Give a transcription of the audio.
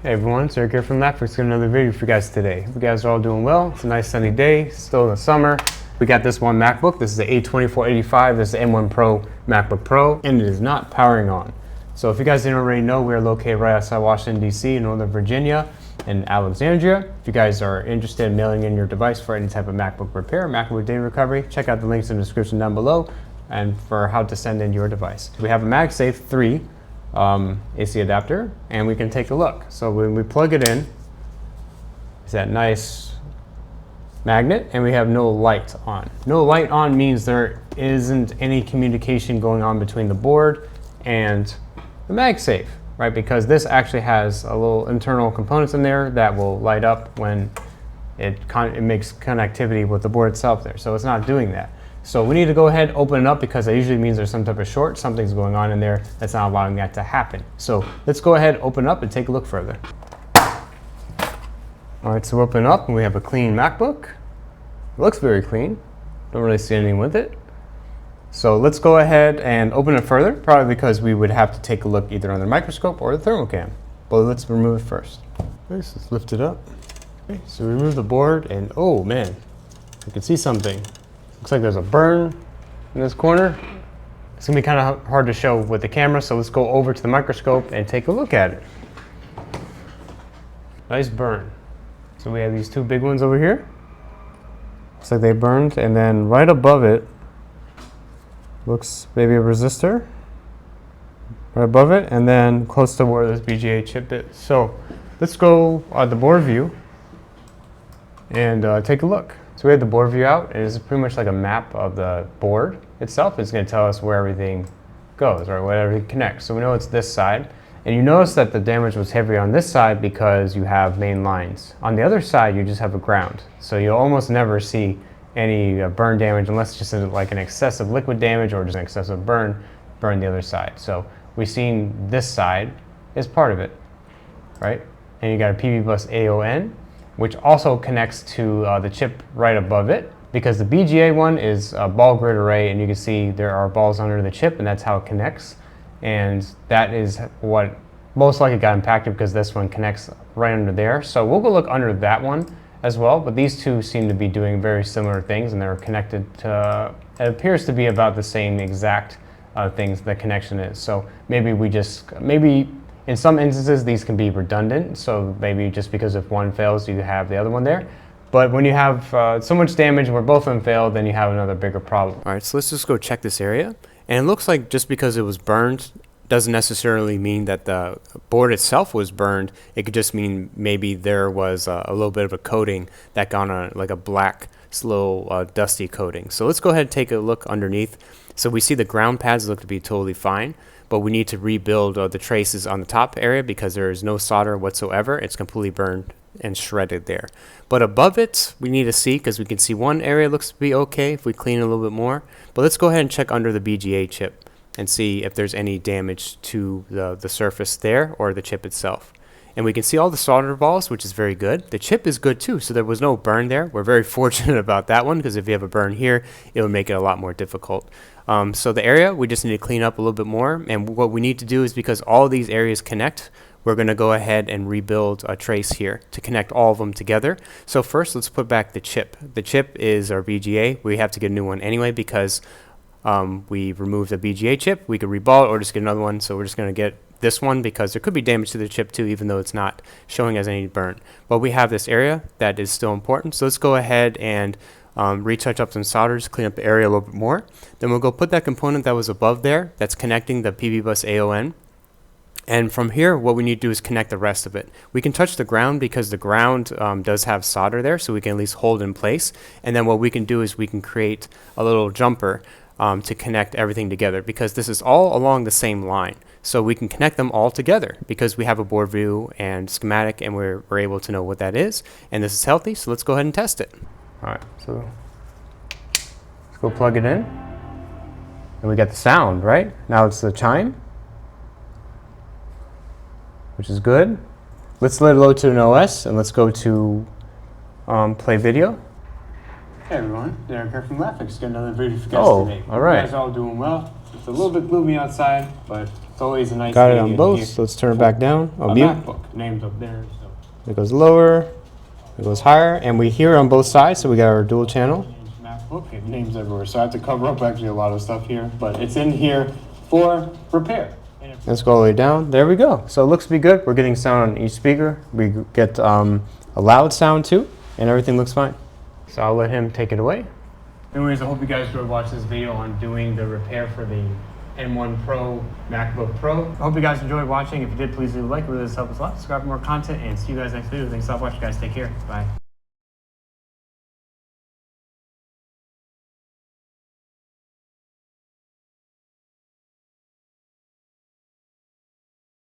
Hey everyone, it's Eric here from MacBook. Got another video for you guys today. Hope you guys are all doing well. It's a nice sunny day, still in the summer. We got this one MacBook. This is the A2485. This is the M1 Pro MacBook Pro, and it is not powering on. So if you guys didn't already know, we're located right outside Washington, D.C. in Northern Virginia in Alexandria. If you guys are interested in mailing in your device for any type of MacBook repair, MacBook data recovery, check out the links in the description down below and for how to send in your device. We have a MagSafe 3 AC adapter, and we can take a look. So when we plug it in, it's that nice magnet, and we have no light on. No light on means there isn't any communication going on between the board and the MagSafe, right? Because this actually has a little internal components in there that will light up when it makes connectivity with the board itself there. So it's not doing that. So we need to go ahead and open it up because that usually means there's some type of short, something's going on in there that's not allowing that to happen. So let's go ahead, open it up and take a look further. All right, so we open it up and we have a clean MacBook. It looks very clean. Don't really see anything with it. So let's go ahead and open it further, probably because we would have to take a look either on the microscope or the thermal cam. But let's remove it first. Okay, so let's lift it up. Okay, so remove the board and oh man, you can see something. Looks like there's a burn in this corner. It's gonna be kind of hard to show with the camera, so let's go over to the microscope and take a look at it. Nice burn. So we have these two big ones over here. Looks like they burned, and then right above it looks maybe a resistor. Right above it, and then close to where this BGA chip is. So let's go the board view and take a look. So we have the board view out, and it's pretty much like a map of the board itself. It's going to tell us where everything goes, or where everything connects. So we know it's this side. And you notice that the damage was heavier on this side because you have main lines. On the other side, you just have a ground. So you'll almost never see any burn damage unless it's just like an excessive liquid damage or just an excessive burn the other side. So we've seen this side is part of it, right? And you got a PV bus AON, which also connects to the chip right above it, because the BGA one is a ball grid array, and you can see there are balls under the chip, and that's how it connects. And that is what most likely got impacted because this one connects right under there. So we'll go look under that one as well, but these two seem to be doing very similar things, and they're connected to, it appears to be about the same exact things the connection is. So maybe in some instances, these can be redundant, so maybe just because if one fails, you have the other one there. But when you have so much damage where both of them fail, then you have another bigger problem. All right, so let's just go check this area. And it looks like just because it was burned doesn't necessarily mean that the board itself was burned. It could just mean maybe there was a little bit of a coating that got on like a black, slow, dusty coating. So let's go ahead and take a look underneath. So we see the ground pads look to be totally fine, but we need to rebuild the traces on the top area because there is no solder whatsoever. It's completely burned and shredded there. But above it, we need to see, because we can see one area looks to be okay if we clean it a little bit more. But let's go ahead and check under the BGA chip and see if there's any damage to the surface there or the chip itself. And we can see all the solder balls, which is very good. The chip is good too, so there was no burn there. We're very fortunate about that one, because if you have a burn here, it would make it a lot more difficult. So the area, we just need to clean up a little bit more. And what we need to do is, because all these areas connect, we're going to go ahead and rebuild a trace here to connect all of them together. So first, let's put back the chip. The chip is our BGA. We have to get a new one anyway because we removed the BGA chip. We could reball it or just get another one. So we're just going to get this one because there could be damage to the chip too, even though it's not showing as any burn. But we have this area that is still important. So let's go ahead and retouch up some solders, clean up the area a little bit more. Then we'll go put that component that was above there that's connecting the PV bus AON. And from here, what we need to do is connect the rest of it. We can touch the ground because the ground does have solder there, so we can at least hold in place. And then what we can do is we can create a little jumper to connect everything together, because this is all along the same line. So we can connect them all together because we have a board view and schematic, and we're able to know what that is. And this is healthy, so let's go ahead and test it. All right, so let's go plug it in. And we got the sound, right? Now it's the chime, which is good. Let's let it load to an OS, and let's go to play video. Hey everyone, Derek here from MacBook. Got another video for you guys today. All right. You guys are all doing well. It's a little bit gloomy outside, but It's always a nice. Got it on both, so let's turn it back down. A Mute. MacBook, name's up there. So. It goes lower, it goes higher, and we hear it on both sides, so we got our dual channel. MacBook, it names everywhere. So I have to cover up actually a lot of stuff here, but it's in here for repair. Let's go all the way down. There we go. So it looks to be good. We're getting sound on each speaker. We get a loud sound too, and everything looks fine. So I'll let him take it away. Anyways, I hope you guys enjoyed watching this video on doing the repair for the M1 Pro MacBook Pro. I hope you guys enjoyed watching. If you did, please leave a like. It really does help us a lot. Subscribe for more content, and see you guys next video. Thanks a lot for watching, guys. Take care. Bye.